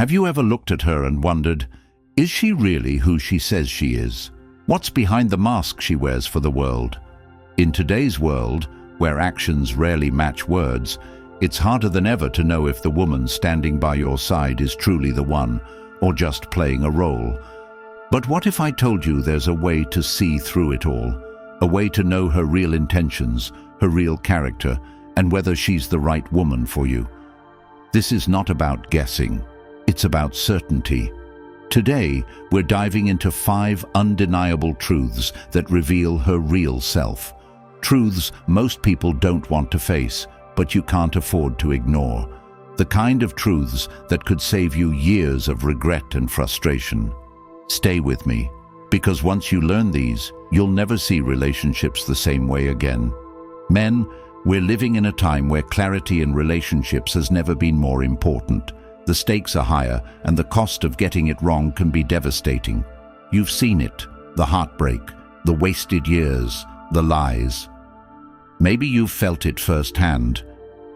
Have you ever looked at her and wondered, is she really who she says she is? What's behind the mask she wears for the world? In today's world, where actions rarely match words, it's harder than ever to know if the woman standing by your side is truly the one, or just playing a role. But what if I told you there's a way to see through it all? A way to know her real intentions, her real character, and whether she's the right woman for you? This is not about guessing. It's about certainty. Today, we're diving into 5 undeniable truths that reveal her real self. Truths most people don't want to face, but you can't afford to ignore. The kind of truths that could save you years of regret and frustration. Stay with me, because once you learn these, you'll never see relationships the same way again. Men, we're living in a time where clarity in relationships has never been more important. The stakes are higher, and the cost of getting it wrong can be devastating. You've seen it, the heartbreak, the wasted years, the lies. Maybe you've felt it firsthand.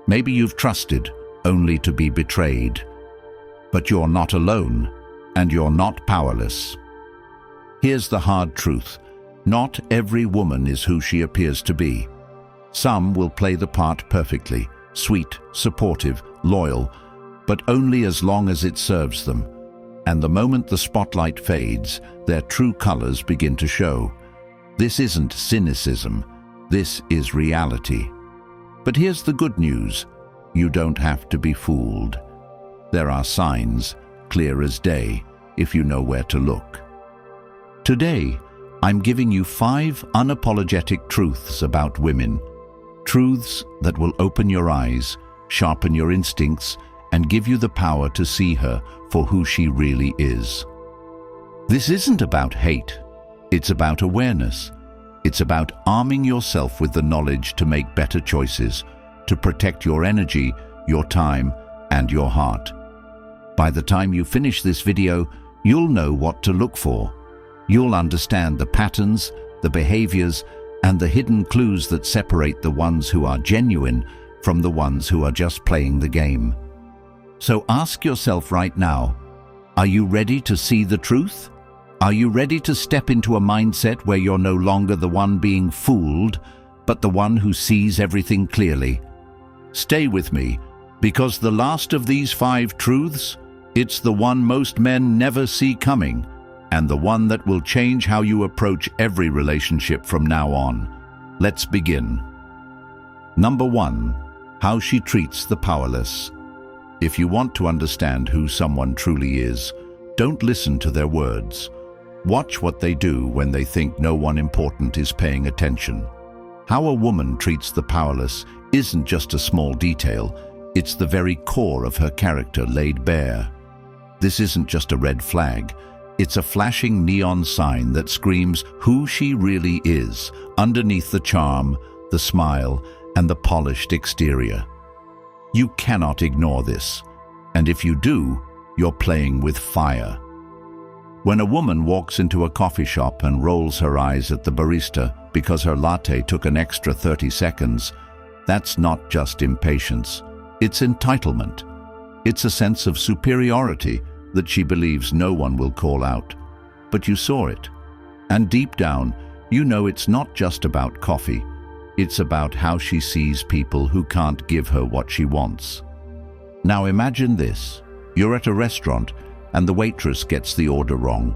Maybe you've trusted, only to be betrayed. But you're not alone, and you're not powerless. Here's the hard truth. Not every woman is who she appears to be. Some will play the part perfectly, sweet, supportive, loyal, but only as long as it serves them. And the moment the spotlight fades, their true colors begin to show. This isn't cynicism. This is reality. But here's the good news. You don't have to be fooled. There are signs, clear as day, if you know where to look. Today, I'm giving you 5 unapologetic truths about women. Truths that will open your eyes, sharpen your instincts, and give you the power to see her for who she really is. This isn't about hate. It's about awareness. It's about arming yourself with the knowledge to make better choices, to protect your energy, your time, and your heart. By the time you finish this video, you'll know what to look for. You'll understand the patterns, the behaviors, and the hidden clues that separate the ones who are genuine from the ones who are just playing the game. So ask yourself right now, are you ready to see the truth? Are you ready to step into a mindset where you're no longer the one being fooled, but the one who sees everything clearly? Stay with me, because the last of these 5 truths, it's the one most men never see coming, and the one that will change how you approach every relationship from now on. Let's begin. Number 1, how she treats the powerless. If you want to understand who someone truly is, don't listen to their words. Watch what they do when they think no one important is paying attention. How a woman treats the powerless isn't just a small detail, it's the very core of her character laid bare. This isn't just a red flag, it's a flashing neon sign that screams who she really is, underneath the charm, the smile, and the polished exterior. You cannot ignore this, and if you do, you're playing with fire. When a woman walks into a coffee shop and rolls her eyes at the barista because her latte took an extra 30 seconds, that's not just impatience, it's entitlement. It's a sense of superiority that she believes no one will call out. But you saw it, and deep down, you know it's not just about coffee. It's about how she sees people who can't give her what she wants. Now imagine this. You're at a restaurant and the waitress gets the order wrong.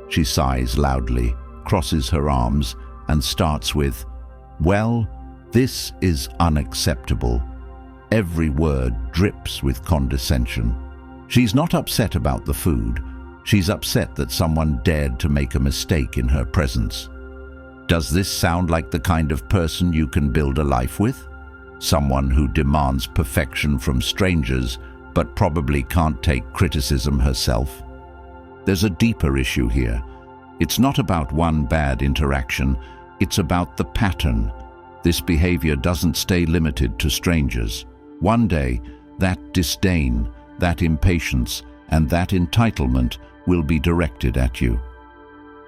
She sighs loudly, crosses her arms, and starts with, "Well, this is unacceptable." Every word drips with condescension. She's not upset about the food. She's upset that someone dared to make a mistake in her presence. Does this sound like the kind of person you can build a life with? Someone who demands perfection from strangers, but probably can't take criticism herself? There's a deeper issue here. It's not about one bad interaction, it's about the pattern. This behavior doesn't stay limited to strangers. One day, that disdain, that impatience, and that entitlement will be directed at you.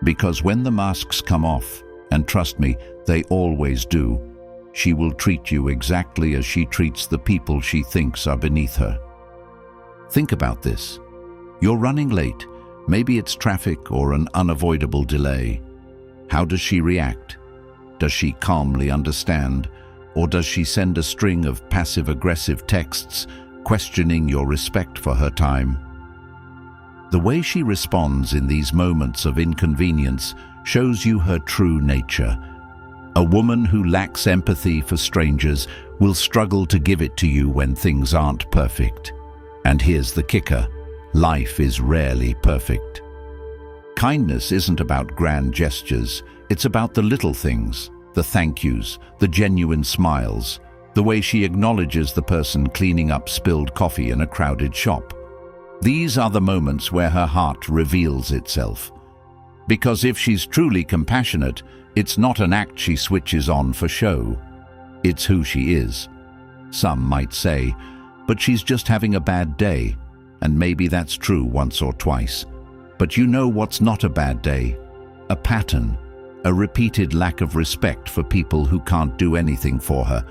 Because when the masks come off, and trust me, they always do, she will treat you exactly as she treats the people she thinks are beneath her. Think about this. You're running late. Maybe it's traffic or an unavoidable delay. How does she react? Does she calmly understand? Or does she send a string of passive-aggressive texts questioning your respect for her time? The way she responds in these moments of inconvenience shows you her true nature. A woman who lacks empathy for strangers will struggle to give it to you when things aren't perfect. And here's the kicker: life is rarely perfect. Kindness isn't about grand gestures, it's about the little things, the thank yous, the genuine smiles, the way she acknowledges the person cleaning up spilled coffee in a crowded shop. These are the moments where her heart reveals itself. Because if she's truly compassionate, it's not an act she switches on for show. It's who she is. Some might say, but she's just having a bad day. And maybe that's true once or twice. But you know what's not a bad day? A pattern, a repeated lack of respect for people who can't do anything for her.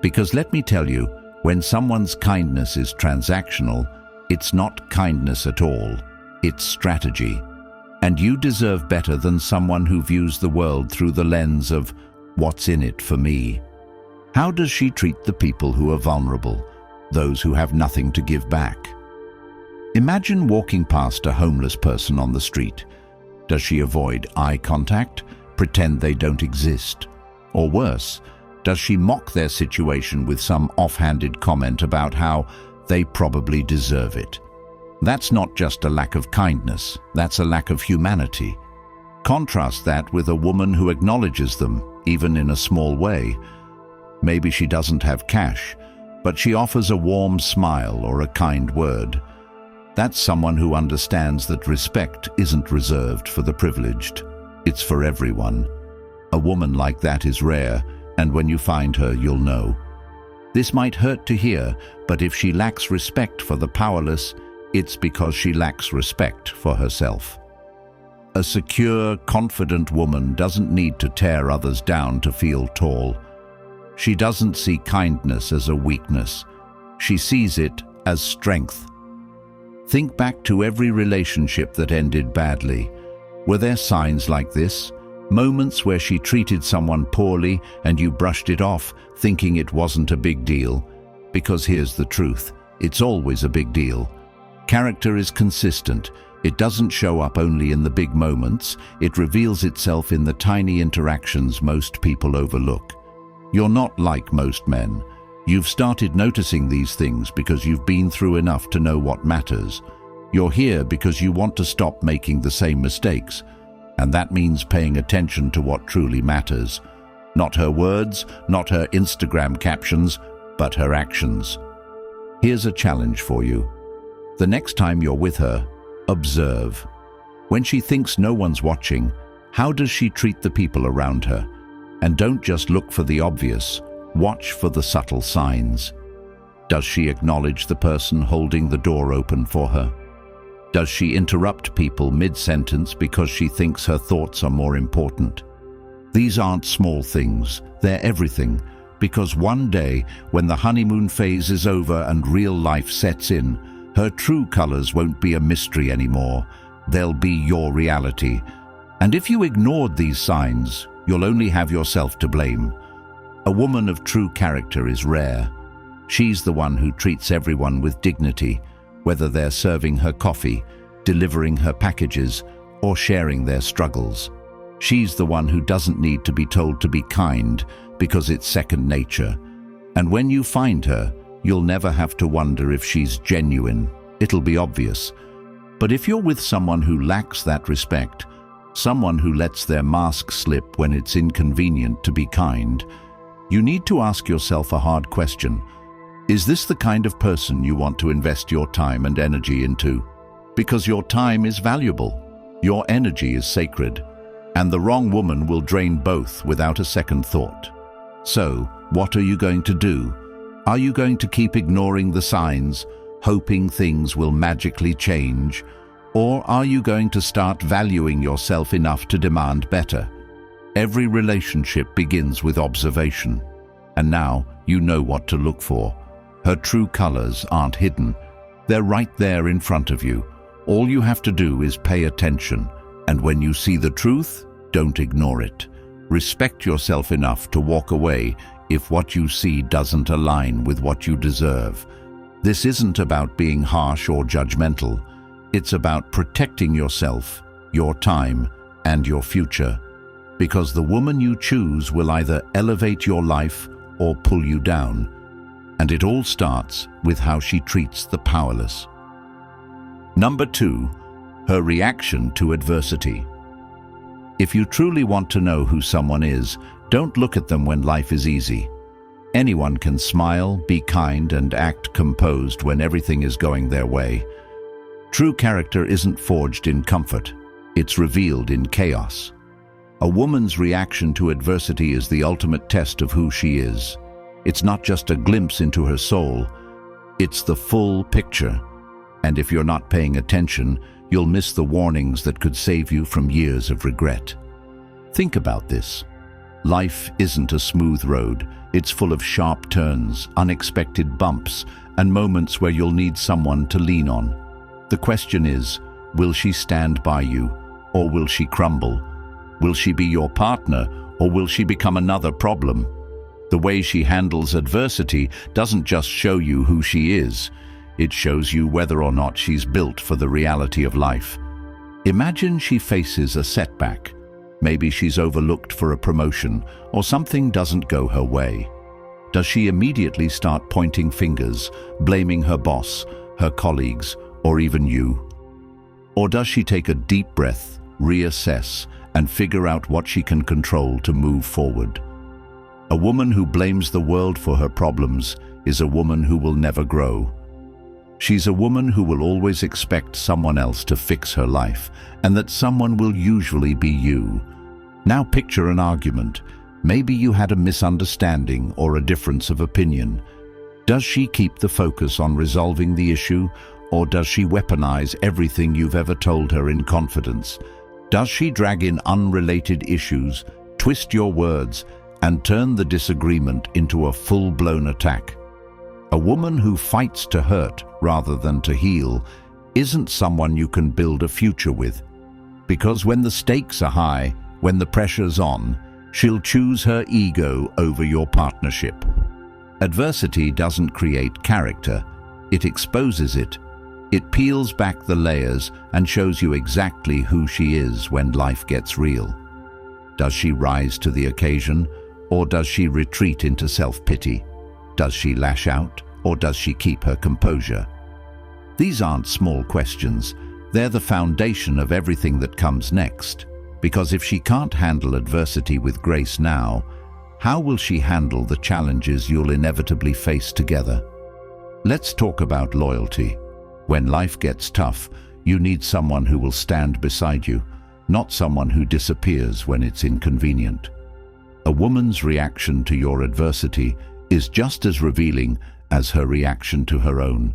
Because let me tell you, when someone's kindness is transactional, it's not kindness at all, it's strategy. And you deserve better than someone who views the world through the lens of, what's in it for me? How does she treat the people who are vulnerable, those who have nothing to give back? Imagine walking past a homeless person on the street. Does she avoid eye contact, pretend they don't exist? Or worse, does she mock their situation with some offhanded comment about how they probably deserve it? That's not just a lack of kindness, that's a lack of humanity. Contrast that with a woman who acknowledges them, even in a small way. Maybe she doesn't have cash, but she offers a warm smile or a kind word. That's someone who understands that respect isn't reserved for the privileged. It's for everyone. A woman like that is rare, and when you find her, you'll know. This might hurt to hear, but if she lacks respect for the powerless, it's because she lacks respect for herself. A secure, confident woman doesn't need to tear others down to feel tall. She doesn't see kindness as a weakness. She sees it as strength. Think back to every relationship that ended badly. Were there signs like this? Moments where she treated someone poorly and you brushed it off, thinking it wasn't a big deal? Because here's the truth, it's always a big deal. Character is consistent. It doesn't show up only in the big moments. It reveals itself in the tiny interactions most people overlook. You're not like most men. You've started noticing these things because you've been through enough to know what matters. You're here because you want to stop making the same mistakes. And that means paying attention to what truly matters. Not her words, not her Instagram captions, but her actions. Here's a challenge for you. The next time you're with her, observe. When she thinks no one's watching, how does she treat the people around her? And don't just look for the obvious. Watch for the subtle signs. Does she acknowledge the person holding the door open for her? Does she interrupt people mid-sentence because she thinks her thoughts are more important? These aren't small things, they're everything, because one day, when the honeymoon phase is over and real life sets in, her true colors won't be a mystery anymore. They'll be your reality. And if you ignored these signs, you'll only have yourself to blame. A woman of true character is rare. She's the one who treats everyone with dignity, whether they're serving her coffee, delivering her packages, or sharing their struggles. She's the one who doesn't need to be told to be kind because it's second nature. And when you find her, you'll never have to wonder if she's genuine. It'll be obvious. But if you're with someone who lacks that respect, someone who lets their mask slip when it's inconvenient to be kind, you need to ask yourself a hard question. Is this the kind of person you want to invest your time and energy into? Because your time is valuable, your energy is sacred, and the wrong woman will drain both without a second thought. So, what are you going to do? Are you going to keep ignoring the signs, hoping things will magically change? Or are you going to start valuing yourself enough to demand better? Every relationship begins with observation. And now you know what to look for. Her true colors aren't hidden. They're right there in front of you. All you have to do is pay attention, and when you see the truth, don't ignore it. Respect yourself enough to walk away if what you see doesn't align with what you deserve. This isn't about being harsh or judgmental. It's about protecting yourself, your time, and your future. Because the woman you choose will either elevate your life or pull you down. And it all starts with how she treats the powerless. Number 2, her reaction to adversity. If you truly want to know who someone is, don't look at them when life is easy. Anyone can smile, be kind, and act composed when everything is going their way. True character isn't forged in comfort, it's revealed in chaos. A woman's reaction to adversity is the ultimate test of who she is. It's not just a glimpse into her soul, it's the full picture. And if you're not paying attention, you'll miss the warnings that could save you from years of regret. Think about this. Life isn't a smooth road. It's full of sharp turns, unexpected bumps, and moments where you'll need someone to lean on. The question is, will she stand by you, or will she crumble? Will she be your partner, or will she become another problem? The way she handles adversity doesn't just show you who she is. It shows you whether or not she's built for the reality of life. Imagine she faces a setback. Maybe she's overlooked for a promotion, or something doesn't go her way. Does she immediately start pointing fingers, blaming her boss, her colleagues, or even you? Or does she take a deep breath, reassess, and figure out what she can control to move forward? A woman who blames the world for her problems is a woman who will never grow. She's a woman who will always expect someone else to fix her life, and that someone will usually be you. Now picture an argument. Maybe you had a misunderstanding or a difference of opinion. Does she keep the focus on resolving the issue, or does she weaponize everything you've ever told her in confidence? Does she drag in unrelated issues, twist your words, and turn the disagreement into a full-blown attack? A woman who fights to hurt rather than to heal isn't someone you can build a future with. Because when the stakes are high, when the pressure's on, she'll choose her ego over your partnership. Adversity doesn't create character, it exposes it. It peels back the layers and shows you exactly who she is when life gets real. Does she rise to the occasion, or does she retreat into self-pity? Does she lash out, or does she keep her composure? These aren't small questions. They're the foundation of everything that comes next. Because if she can't handle adversity with grace now, how will she handle the challenges you'll inevitably face together? Let's talk about loyalty. When life gets tough, you need someone who will stand beside you, not someone who disappears when it's inconvenient. A woman's reaction to your adversity is just as revealing as her reaction to her own.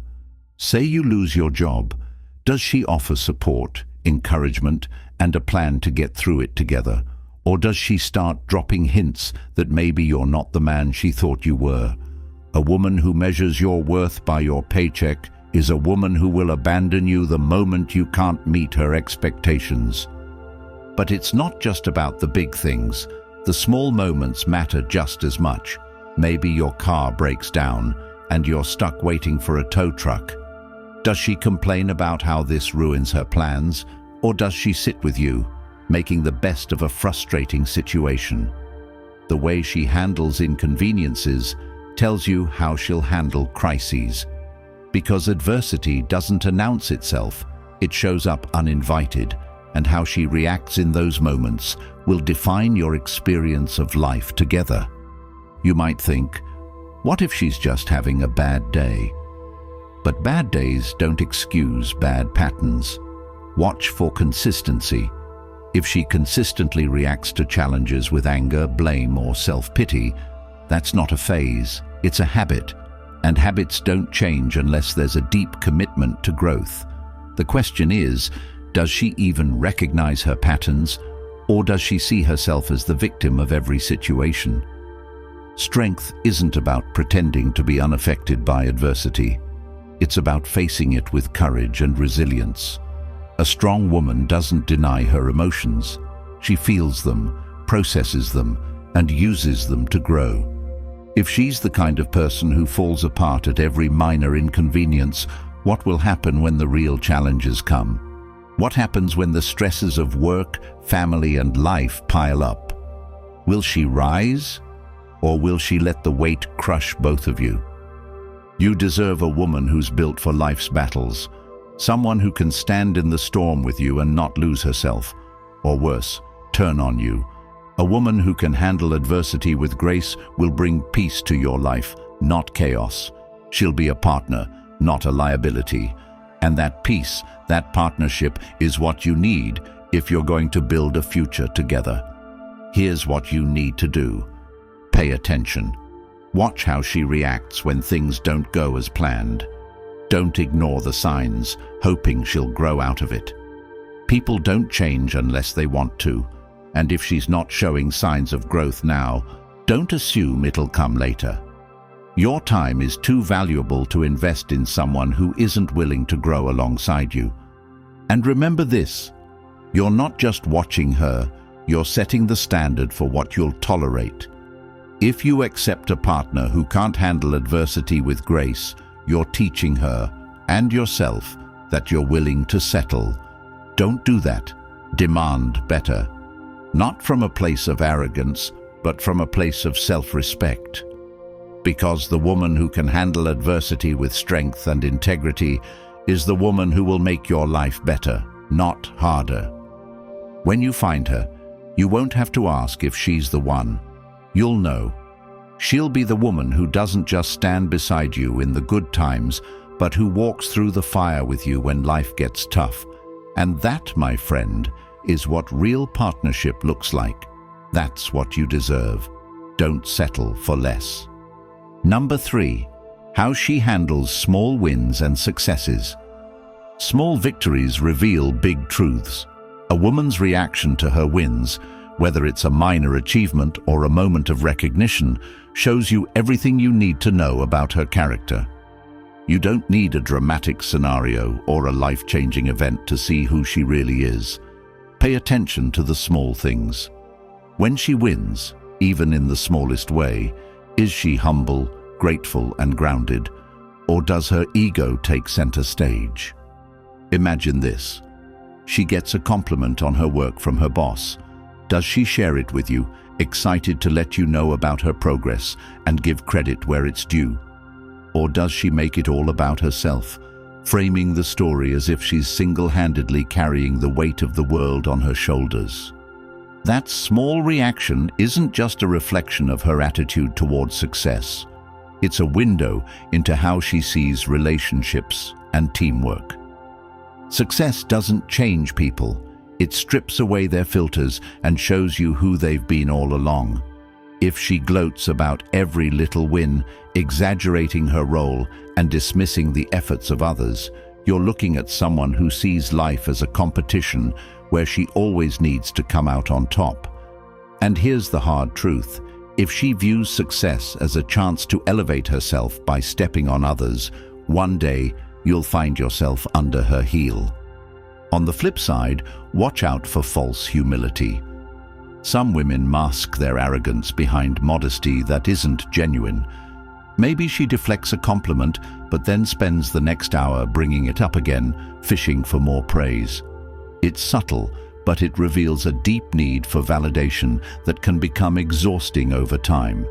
Say you lose your job. Does she offer support, encouragement, and a plan to get through it together? Or does she start dropping hints that maybe you're not the man she thought you were? A woman who measures your worth by your paycheck is a woman who will abandon you the moment you can't meet her expectations. But it's not just about the big things. The small moments matter just as much. Maybe your car breaks down and you're stuck waiting for a tow truck. Does she complain about how this ruins her plans, or does she sit with you, making the best of a frustrating situation? The way she handles inconveniences tells you how she'll handle crises. Because adversity doesn't announce itself, it shows up uninvited, and how she reacts in those moments will define your experience of life together. You might think, what if she's just having a bad day? But bad days don't excuse bad patterns. Watch for consistency. If she consistently reacts to challenges with anger, blame, or self-pity, that's not a phase, it's a habit. And habits don't change unless there's a deep commitment to growth. The question is, does she even recognize her patterns, or does she see herself as the victim of every situation? Strength isn't about pretending to be unaffected by adversity. It's about facing it with courage and resilience. A strong woman doesn't deny her emotions. She feels them, processes them, and uses them to grow. If she's the kind of person who falls apart at every minor inconvenience, what will happen when the real challenges come? What happens when the stresses of work, family, and life pile up? Will she rise, or will she let the weight crush both of you? You deserve a woman who's built for life's battles, someone who can stand in the storm with you and not lose herself, or worse, turn on you. A woman who can handle adversity with grace will bring peace to your life, not chaos. She'll be a partner, not a liability. And that peace, that partnership, is what you need if you're going to build a future together. Here's what you need to do. Pay attention. Watch how she reacts when things don't go as planned. Don't ignore the signs, hoping she'll grow out of it. People don't change unless they want to, and if she's not showing signs of growth now, don't assume it'll come later. Your time is too valuable to invest in someone who isn't willing to grow alongside you. And remember this, you're not just watching her, you're setting the standard for what you'll tolerate. If you accept a partner who can't handle adversity with grace, you're teaching her and yourself that you're willing to settle. Don't do that. Demand better. Not from a place of arrogance, but from a place of self-respect. Because the woman who can handle adversity with strength and integrity is the woman who will make your life better, not harder. When you find her, you won't have to ask if she's the one. You'll know. She'll be the woman who doesn't just stand beside you in the good times, but who walks through the fire with you when life gets tough. And that, my friend, is what real partnership looks like. That's what you deserve. Don't settle for less. Number 3, how she handles small wins and successes. Small victories reveal big truths. A woman's reaction to her wins, whether it's a minor achievement or a moment of recognition, shows you everything you need to know about her character. You don't need a dramatic scenario or a life-changing event to see who she really is. Pay attention to the small things. When she wins, even in the smallest way, is she humble, grateful, and grounded, or does her ego take center stage? Imagine this. She gets a compliment on her work from her boss. Does she share it with you, excited to let you know about her progress and give credit where it's due? Or does she make it all about herself, framing the story as if she's single-handedly carrying the weight of the world on her shoulders? That small reaction isn't just a reflection of her attitude towards success. It's a window into how she sees relationships and teamwork. Success doesn't change people. It strips away their filters and shows you who they've been all along. If she gloats about every little win, exaggerating her role and dismissing the efforts of others, you're looking at someone who sees life as a competition where she always needs to come out on top. And here's the hard truth. If she views success as a chance to elevate herself by stepping on others, one day you'll find yourself under her heel. On the flip side, watch out for false humility. Some women mask their arrogance behind modesty that isn't genuine. Maybe she deflects a compliment, but then spends the next hour bringing it up again, fishing for more praise. It's subtle, but it reveals a deep need for validation that can become exhausting over time.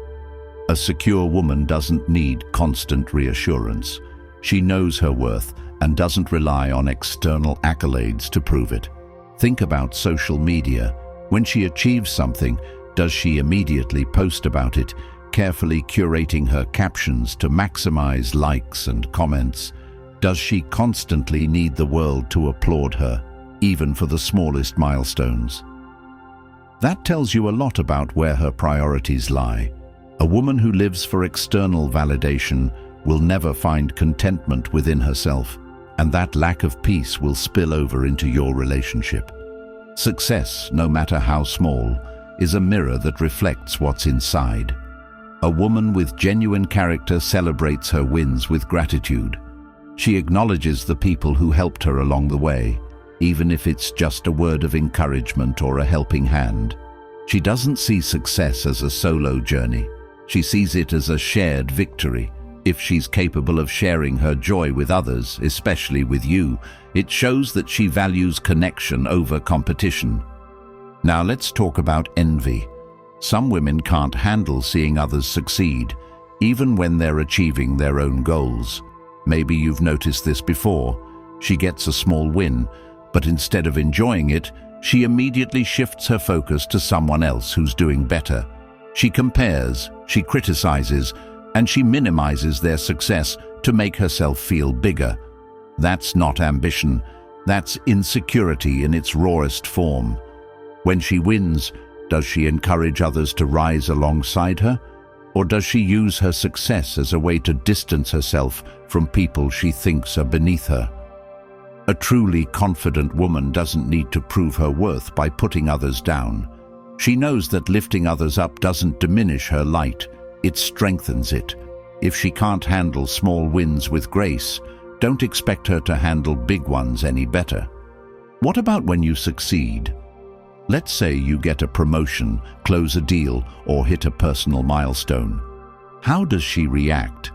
A secure woman doesn't need constant reassurance. She knows her worth and doesn't rely on external accolades to prove it. Think about social media. When she achieves something, does she immediately post about it, carefully curating her captions to maximize likes and comments? Does she constantly need the world to applaud her, even for the smallest milestones? That tells you a lot about where her priorities lie. A woman who lives for external validation will never find contentment within herself, and that lack of peace will spill over into your relationship. Success, no matter how small, is a mirror that reflects what's inside. A woman with genuine character celebrates her wins with gratitude. She acknowledges the people who helped her along the way, even if it's just a word of encouragement or a helping hand. She doesn't see success as a solo journey. She sees it as a shared victory. If she's capable of sharing her joy with others, especially with you, it shows that she values connection over competition. Now let's talk about envy. Some women can't handle seeing others succeed, even when they're achieving their own goals. Maybe you've noticed this before. She gets a small win, but instead of enjoying it, she immediately shifts her focus to someone else who's doing better. She compares, she criticizes, and she minimizes their success to make herself feel bigger. That's not ambition. That's insecurity in its rawest form. When she wins, does she encourage others to rise alongside her? Or does she use her success as a way to distance herself from people she thinks are beneath her? A truly confident woman doesn't need to prove her worth by putting others down. She knows that lifting others up doesn't diminish her light, it strengthens it. If she can't handle small wins with grace, don't expect her to handle big ones any better. What about when you succeed? Let's say you get a promotion, close a deal, or hit a personal milestone. How does she react?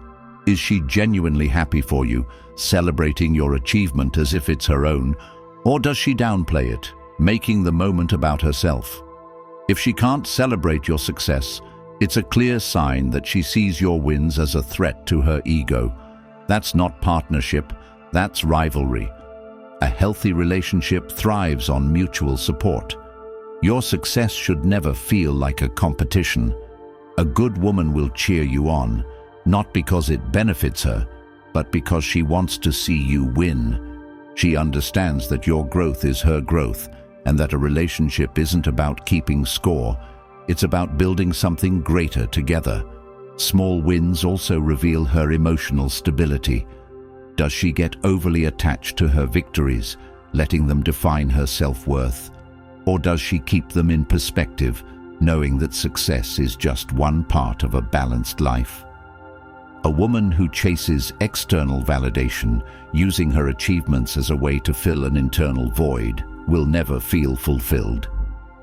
Is she genuinely happy for you, celebrating your achievement as if it's her own, or does she downplay it, making the moment about herself? If she can't celebrate your success, it's a clear sign that she sees your wins as a threat to her ego. That's not partnership, that's rivalry. A healthy relationship thrives on mutual support. Your success should never feel like a competition. A good woman will cheer you on, not because it benefits her, but because she wants to see you win. She understands that your growth is her growth, and that a relationship isn't about keeping score, it's about building something greater together. Small wins also reveal her emotional stability. Does she get overly attached to her victories, letting them define her self-worth? Or does she keep them in perspective, knowing that success is just one part of a balanced life? A woman who chases external validation, using her achievements as a way to fill an internal void, will never feel fulfilled.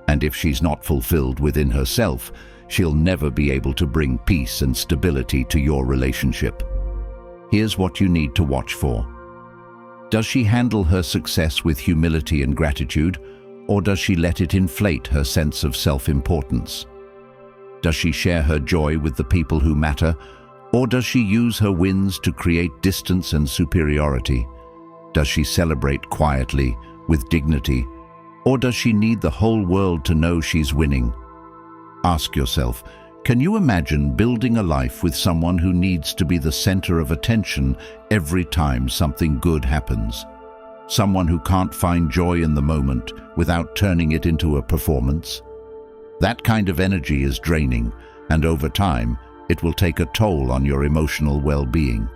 And if she's not fulfilled within herself, she'll never be able to bring peace and stability to your relationship. Here's what you need to watch for. Does she handle her success with humility and gratitude, or does she let it inflate her sense of self-importance? Does she share her joy with the people who matter, or does she use her wins to create distance and superiority? Does she celebrate quietly, with dignity, or does she need the whole world to know she's winning? Ask yourself, can you imagine building a life with someone who needs to be the center of attention every time something good happens? Someone who can't find joy in the moment without turning it into a performance? That kind of energy is draining, and over time, it will take a toll on your emotional well-being.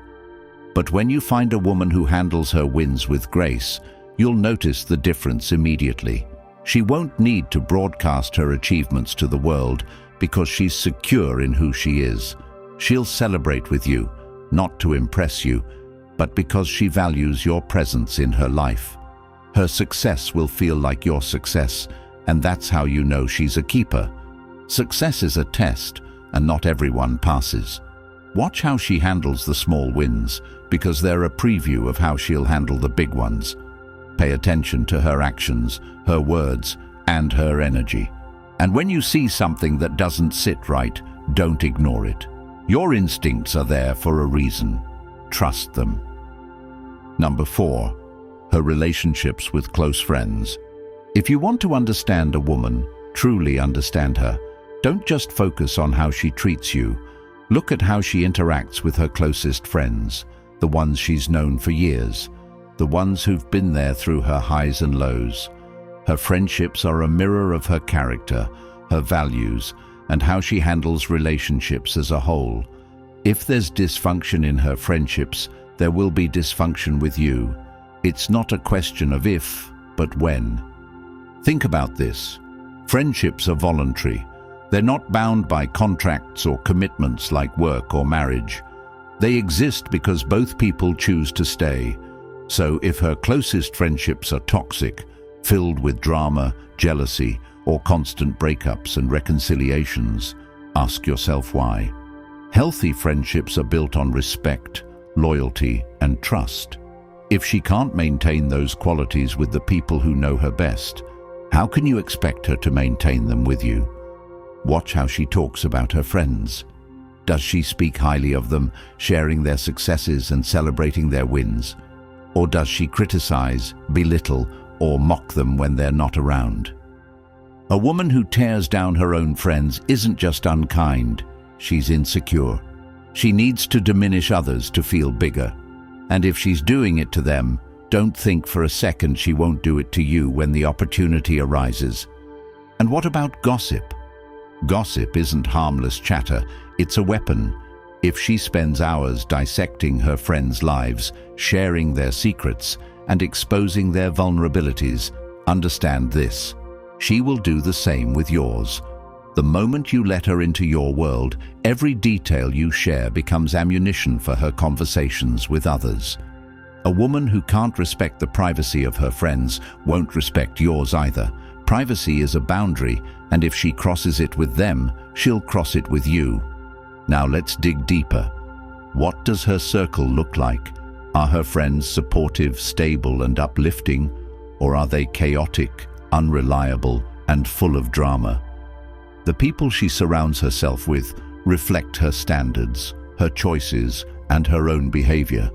But when you find a woman who handles her wins with grace, you'll notice the difference immediately. She won't need to broadcast her achievements to the world because she's secure in who she is. She'll celebrate with you, not to impress you, but because she values your presence in her life. Her success will feel like your success, and that's how you know she's a keeper. Success is a test, and not everyone passes. Watch how she handles the small wins, because they're a preview of how she'll handle the big ones. Pay attention to her actions, her words, and her energy. And when you see something that doesn't sit right, don't ignore it. Your instincts are there for a reason. Trust them. Number 4, her relationships with close friends. If you want to understand a woman, truly understand her, don't just focus on how she treats you. Look at how she interacts with her closest friends, the ones she's known for years, the ones who've been there through her highs and lows. Her friendships are a mirror of her character, her values, and how she handles relationships as a whole. If there's dysfunction in her friendships, there will be dysfunction with you. It's not a question of if, but when. Think about this. Friendships are voluntary. They're not bound by contracts or commitments like work or marriage. They exist because both people choose to stay. So if her closest friendships are toxic, filled with drama, jealousy, or constant breakups and reconciliations, ask yourself why. Healthy friendships are built on respect, loyalty, and trust. If she can't maintain those qualities with the people who know her best, how can you expect her to maintain them with you? Watch how she talks about her friends. Does she speak highly of them, sharing their successes and celebrating their wins? Or does she criticize, belittle, or mock them when they're not around? A woman who tears down her own friends isn't just unkind, she's insecure. She needs to diminish others to feel bigger. And if she's doing it to them, don't think for a second she won't do it to you when the opportunity arises. And what about gossip? Gossip isn't harmless chatter, it's a weapon. If she spends hours dissecting her friends' lives, sharing their secrets, and exposing their vulnerabilities, understand this: she will do the same with yours. The moment you let her into your world, every detail you share becomes ammunition for her conversations with others. A woman who can't respect the privacy of her friends won't respect yours either. Privacy is a boundary, and if she crosses it with them, she'll cross it with you. Now let's dig deeper. What does her circle look like? Are her friends supportive, stable, and uplifting? Or are they chaotic, unreliable, and full of drama? The people she surrounds herself with reflect her standards, her choices, and her own behavior.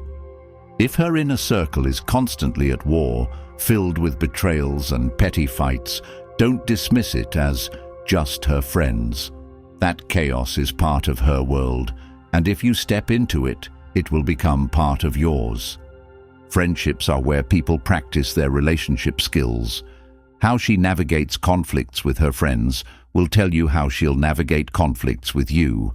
If her inner circle is constantly at war, filled with betrayals and petty fights, don't dismiss it as just her friends. That chaos is part of her world, and if you step into it, it will become part of yours. Friendships are where people practice their relationship skills. How she navigates conflicts with her friends will tell you how she'll navigate conflicts with you.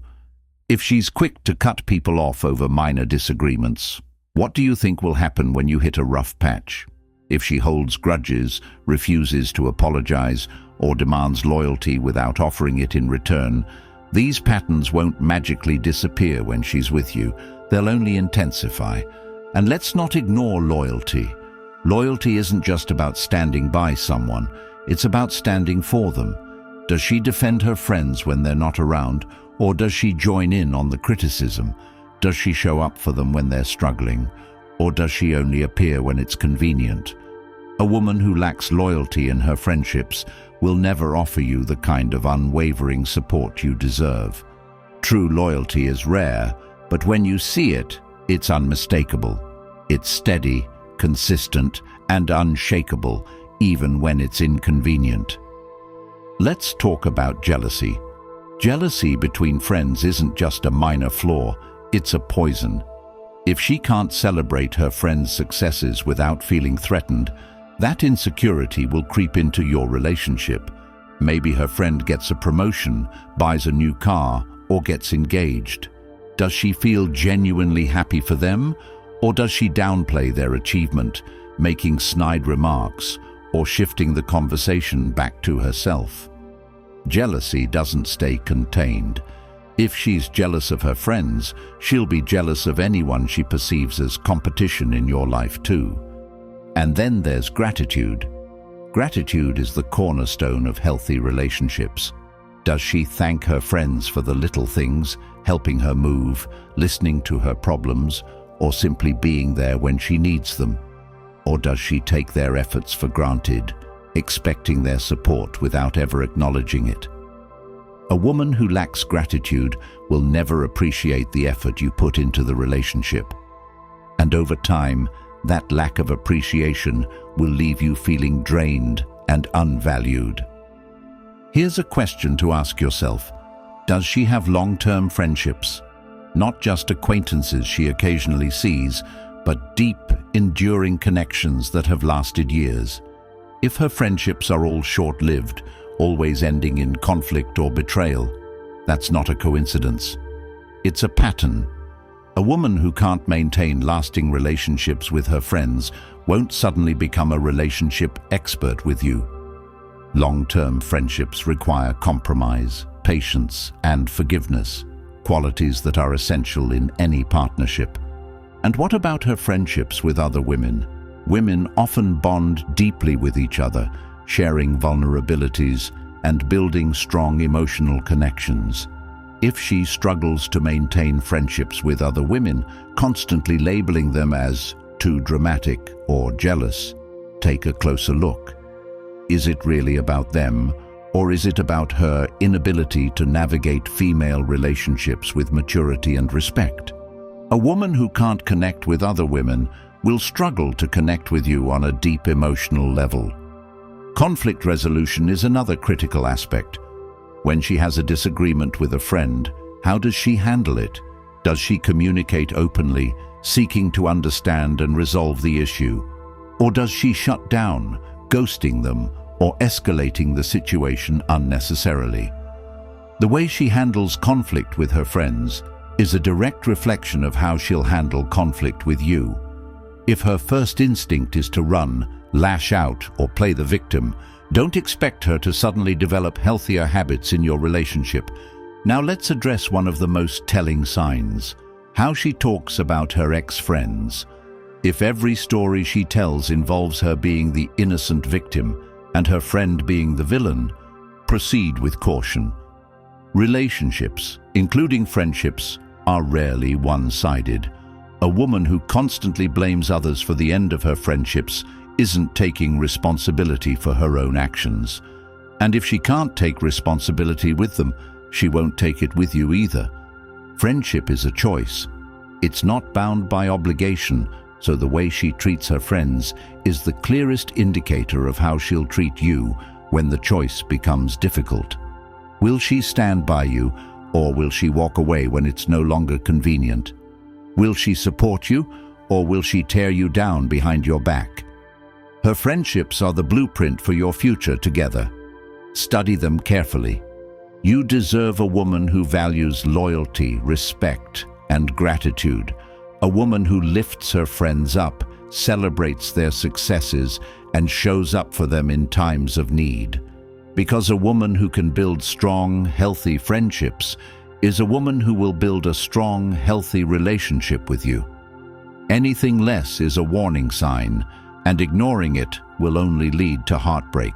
If she's quick to cut people off over minor disagreements, what do you think will happen when you hit a rough patch? If she holds grudges, refuses to apologize, or demands loyalty without offering it in return, these patterns won't magically disappear when she's with you. They'll only intensify. And let's not ignore loyalty. Loyalty isn't just about standing by someone, it's about standing for them. Does she defend her friends when they're not around, or does she join in on the criticism? Does she show up for them when they're struggling, or does she only appear when it's convenient? A woman who lacks loyalty in her friendships will never offer you the kind of unwavering support you deserve. True loyalty is rare, but when you see it, it's unmistakable. It's steady, consistent, and unshakable, even when it's inconvenient. Let's talk about jealousy. Jealousy between friends isn't just a minor flaw, it's a poison. If she can't celebrate her friend's successes without feeling threatened, that insecurity will creep into your relationship. Maybe her friend gets a promotion, buys a new car, or gets engaged. Does she feel genuinely happy for them, or does she downplay their achievement, making snide remarks, or shifting the conversation back to herself? Jealousy doesn't stay contained. If she's jealous of her friends, she'll be jealous of anyone she perceives as competition in your life too. And then there's gratitude. Gratitude is the cornerstone of healthy relationships. Does she thank her friends for the little things, helping her move, listening to her problems, or simply being there when she needs them? Or does she take their efforts for granted, expecting their support without ever acknowledging it? A woman who lacks gratitude will never appreciate the effort you put into the relationship. And over time, that lack of appreciation will leave you feeling drained and unvalued. Here's a question to ask yourself. Does she have long-term friendships? Not just acquaintances she occasionally sees, but deep, enduring connections that have lasted years. If her friendships are all short-lived, always ending in conflict or betrayal, that's not a coincidence. It's a pattern. A woman who can't maintain lasting relationships with her friends won't suddenly become a relationship expert with you. Long-term friendships require compromise, patience, and forgiveness, qualities that are essential in any partnership. And what about her friendships with other women? Women often bond deeply with each other, sharing vulnerabilities and building strong emotional connections. If she struggles to maintain friendships with other women, constantly labeling them as too dramatic or jealous, take a closer look. Is it really about them, or is it about her inability to navigate female relationships with maturity and respect? A woman who can't connect with other women will struggle to connect with you on a deep emotional level. Conflict resolution is another critical aspect. When she has a disagreement with a friend, how does she handle it? Does she communicate openly, seeking to understand and resolve the issue? Or does she shut down, ghosting them, or escalating the situation unnecessarily? The way she handles conflict with her friends is a direct reflection of how she'll handle conflict with you. If her first instinct is to run, lash out, or play the victim, don't expect her to suddenly develop healthier habits in your relationship. Now let's address one of the most telling signs: how she talks about her ex-friends. If every story she tells involves her being the innocent victim and her friend being the villain, proceed with caution. Relationships, including friendships, are rarely one-sided. A woman who constantly blames others for the end of her friendships isn't taking responsibility for her own actions. And if she can't take responsibility with them, she won't take it with you either. Friendship is a choice. It's not bound by obligation, so the way she treats her friends is the clearest indicator of how she'll treat you when the choice becomes difficult. Will she stand by you, or will she walk away when it's no longer convenient? Will she support you, or will she tear you down behind your back? Her friendships are the blueprint for your future together. Study them carefully. You deserve a woman who values loyalty, respect, and gratitude. A woman who lifts her friends up, celebrates their successes, and shows up for them in times of need. Because a woman who can build strong, healthy friendships is a woman who will build a strong, healthy relationship with you. Anything less is a warning sign, and ignoring it will only lead to heartbreak.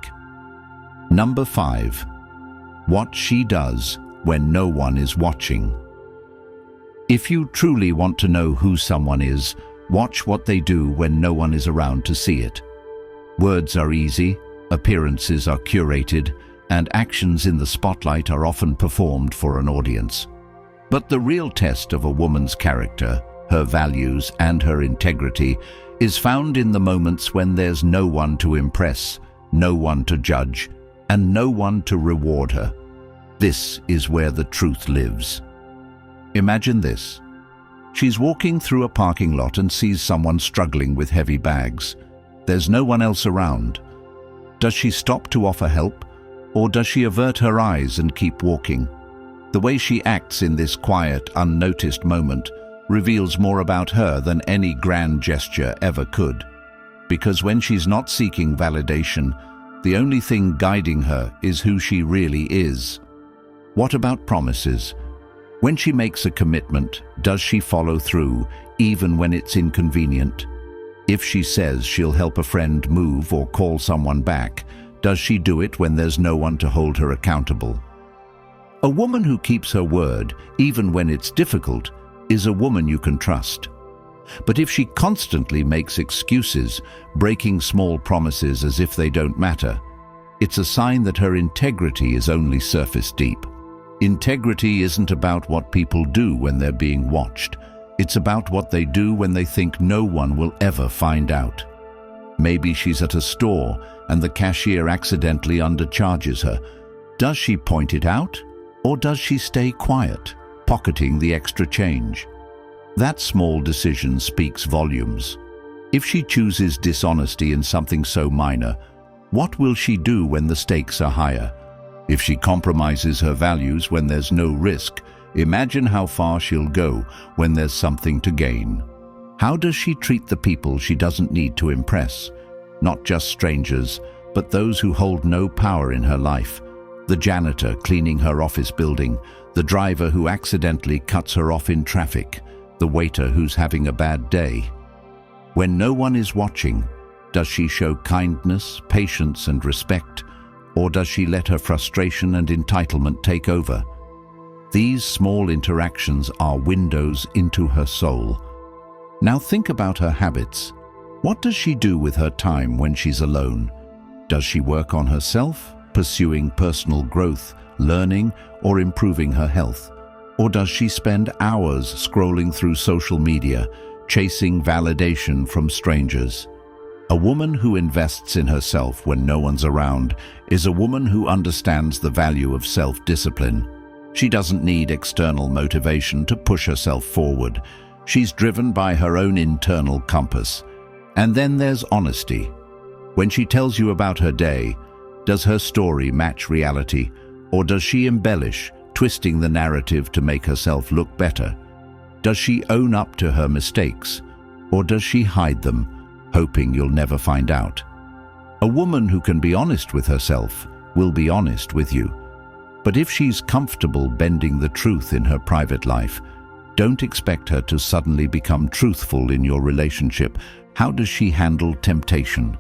Number 5. What she does when no one is watching. If you truly want to know who someone is, watch what they do when no one is around to see it. Words are easy, appearances are curated, and actions in the spotlight are often performed for an audience. But the real test of a woman's character, her values, and her integrity is found in the moments when there's no one to impress, no one to judge, and no one to reward her. This is where the truth lives. Imagine this. She's walking through a parking lot and sees someone struggling with heavy bags. There's no one else around. Does she stop to offer help, or does she avert her eyes and keep walking? The way she acts in this quiet, unnoticed moment reveals more about her than any grand gesture ever could. Because when she's not seeking validation, the only thing guiding her is who she really is. What about promises? When she makes a commitment, does she follow through, even when it's inconvenient? If she says she'll help a friend move or call someone back, does she do it when there's no one to hold her accountable? A woman who keeps her word, even when it's difficult, is a woman you can trust. But if she constantly makes excuses, breaking small promises as if they don't matter, it's a sign that her integrity is only surface deep. Integrity isn't about what people do when they're being watched. It's about what they do when they think no one will ever find out. Maybe she's at a store and the cashier accidentally undercharges her. Does she point it out, or does she stay quiet, pocketing the extra change? That small decision speaks volumes. If she chooses dishonesty in something so minor, what will she do when the stakes are higher? If she compromises her values when there's no risk, imagine how far she'll go when there's something to gain. How does she treat the people she doesn't need to impress? Not just strangers, but those who hold no power in her life. The janitor cleaning her office building, the driver who accidentally cuts her off in traffic, the waiter who's having a bad day? When no one is watching, does she show kindness, patience, and respect, or does she let her frustration and entitlement take over? These small interactions are windows into her soul. Now think about her habits. What does she do with her time when she's alone? Does she work on herself, pursuing personal growth, learning, or improving her health? Or does she spend hours scrolling through social media, chasing validation from strangers? A woman who invests in herself when no one's around is a woman who understands the value of self-discipline. She doesn't need external motivation to push herself forward. She's driven by her own internal compass. And then there's honesty. When she tells you about her day, does her story match reality, or does she embellish, twisting the narrative to make herself look better? Does she own up to her mistakes, or does she hide them, hoping you'll never find out? A woman who can be honest with herself will be honest with you. But if she's comfortable bending the truth in her private life, don't expect her to suddenly become truthful in your relationship. How does she handle temptation?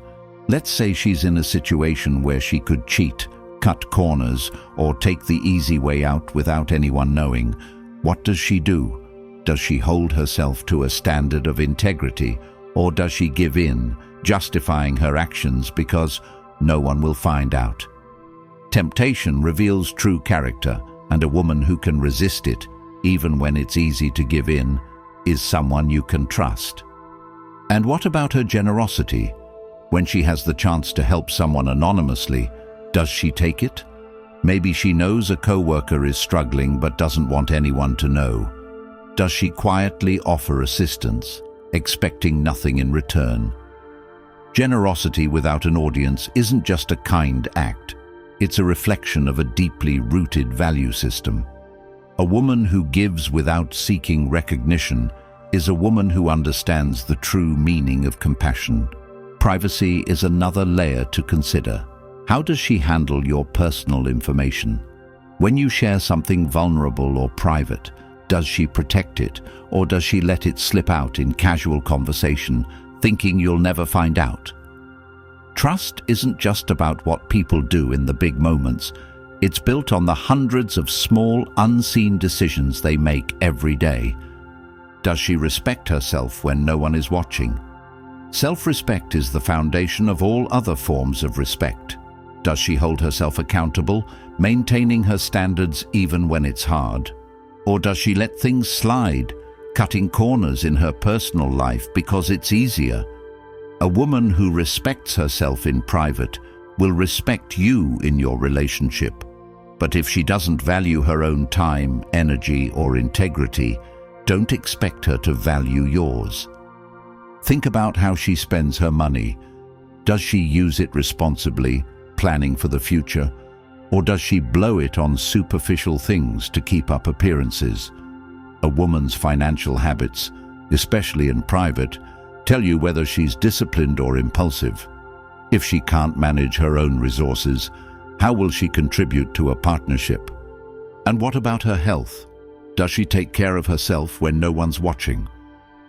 Let's say she's in a situation where she could cheat, cut corners, or take the easy way out without anyone knowing. What does she do? Does she hold herself to a standard of integrity, or does she give in, justifying her actions because no one will find out? Temptation reveals true character, and a woman who can resist it, even when it's easy to give in, is someone you can trust. And what about her generosity? When she has the chance to help someone anonymously, does she take it? Maybe she knows a coworker is struggling but doesn't want anyone to know. Does she quietly offer assistance, expecting nothing in return? Generosity without an audience isn't just a kind act. It's a reflection of a deeply rooted value system. A woman who gives without seeking recognition is a woman who understands the true meaning of compassion. Privacy is another layer to consider. How does she handle your personal information? When you share something vulnerable or private, does she protect it, or does she let it slip out in casual conversation, thinking you'll never find out? Trust isn't just about what people do in the big moments. It's built on the hundreds of small, unseen decisions they make every day. Does she respect herself when no one is watching? Self-respect is the foundation of all other forms of respect. Does she hold herself accountable, maintaining her standards even when it's hard? Or does she let things slide, cutting corners in her personal life because it's easier? A woman who respects herself in private will respect you in your relationship. But if she doesn't value her own time, energy, or integrity, don't expect her to value yours. Think about how she spends her money. Does she use it responsibly, planning for the future? Or does she blow it on superficial things to keep up appearances? A woman's financial habits, especially in private, tell you whether she's disciplined or impulsive. If she can't manage her own resources, how will she contribute to a partnership? And what about her health? Does she take care of herself when no one's watching?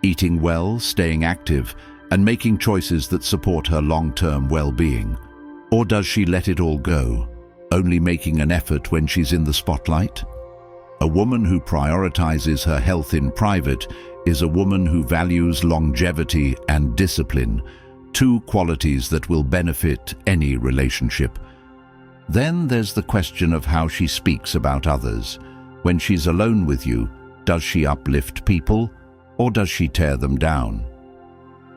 Eating well, staying active, and making choices that support her long-term well-being? Or does she let it all go, only making an effort when she's in the spotlight? A woman who prioritizes her health in private is a woman who values longevity and discipline, two qualities that will benefit any relationship. Then there's the question of how she speaks about others. When she's alone with you, does she uplift people, or does she tear them down?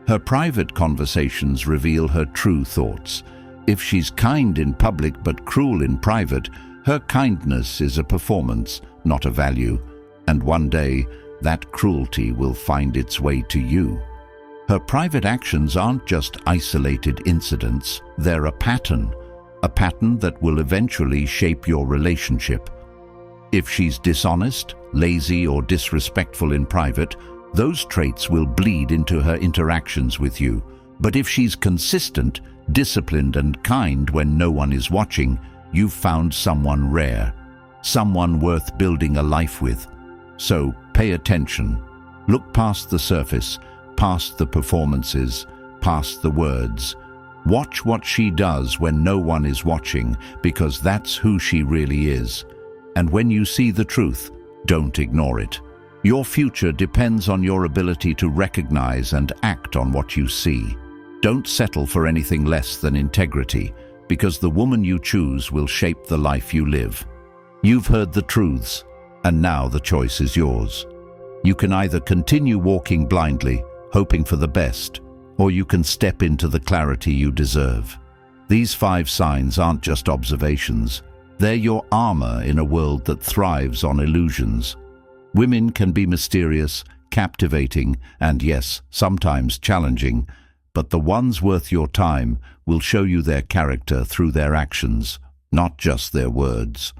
Her private conversations reveal her true thoughts. If she's kind in public but cruel in private, her kindness is a performance, not a value, and one day that cruelty will find its way to you. Her private actions aren't just isolated incidents, they're a pattern that will eventually shape your relationship. If she's dishonest, lazy, or disrespectful in private, those traits will bleed into her interactions with you. But if she's consistent, disciplined, and kind when no one is watching, you've found someone rare, someone worth building a life with. So pay attention. Look past the surface, past the performances, past the words. Watch what she does when no one is watching, because that's who she really is. And when you see the truth, don't ignore it. Your future depends on your ability to recognize and act on what you see. Don't settle for anything less than integrity, because the woman you choose will shape the life you live. You've heard the truths, and now the choice is yours. You can either continue walking blindly, hoping for the best, or you can step into the clarity you deserve. These 5 signs aren't just observations. They're your armor in a world that thrives on illusions. Women can be mysterious, captivating, and yes, sometimes challenging, but the ones worth your time will show you their character through their actions, not just their words.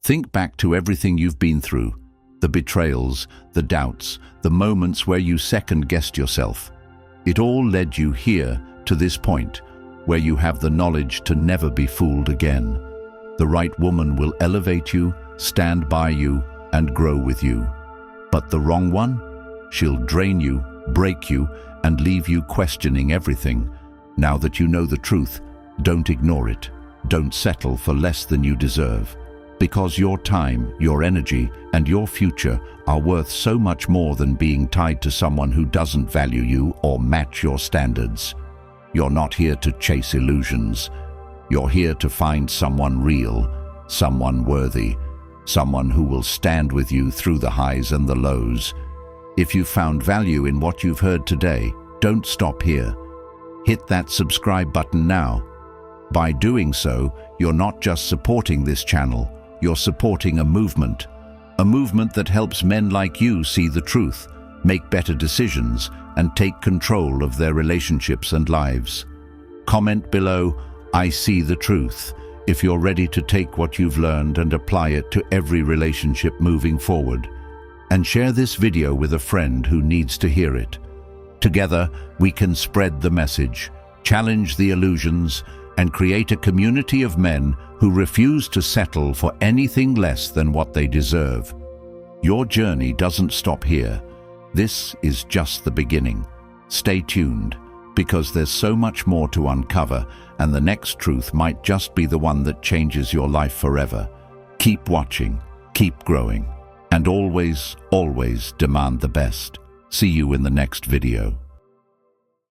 Think back to everything you've been through, the betrayals, the doubts, the moments where you second-guessed yourself. It all led you here to this point, where you have the knowledge to never be fooled again. The right woman will elevate you, stand by you, and grow with you. But the wrong one? She'll drain you, break you, and leave you questioning everything. Now that you know the truth, don't ignore it. Don't settle for less than you deserve. Because your time, your energy, and your future are worth so much more than being tied to someone who doesn't value you or match your standards. You're not here to chase illusions. You're here to find someone real, someone worthy, someone who will stand with you through the highs and the lows. If you've found value in what you've heard today, don't stop here. Hit that subscribe button now. By doing so, you're not just supporting this channel, you're supporting a movement that helps men like you see the truth, make better decisions, and take control of their relationships and lives. Comment below, "I see the truth," if you're ready to take what you've learned and apply it to every relationship moving forward. And share this video with a friend who needs to hear it. Together, we can spread the message, challenge the illusions, and create a community of men who refuse to settle for anything less than what they deserve. Your journey doesn't stop here. This is just the beginning. Stay tuned, because there's so much more to uncover, and the next truth might just be the one that changes your life forever. Keep watching, keep growing, and always, always demand the best. See you in the next video.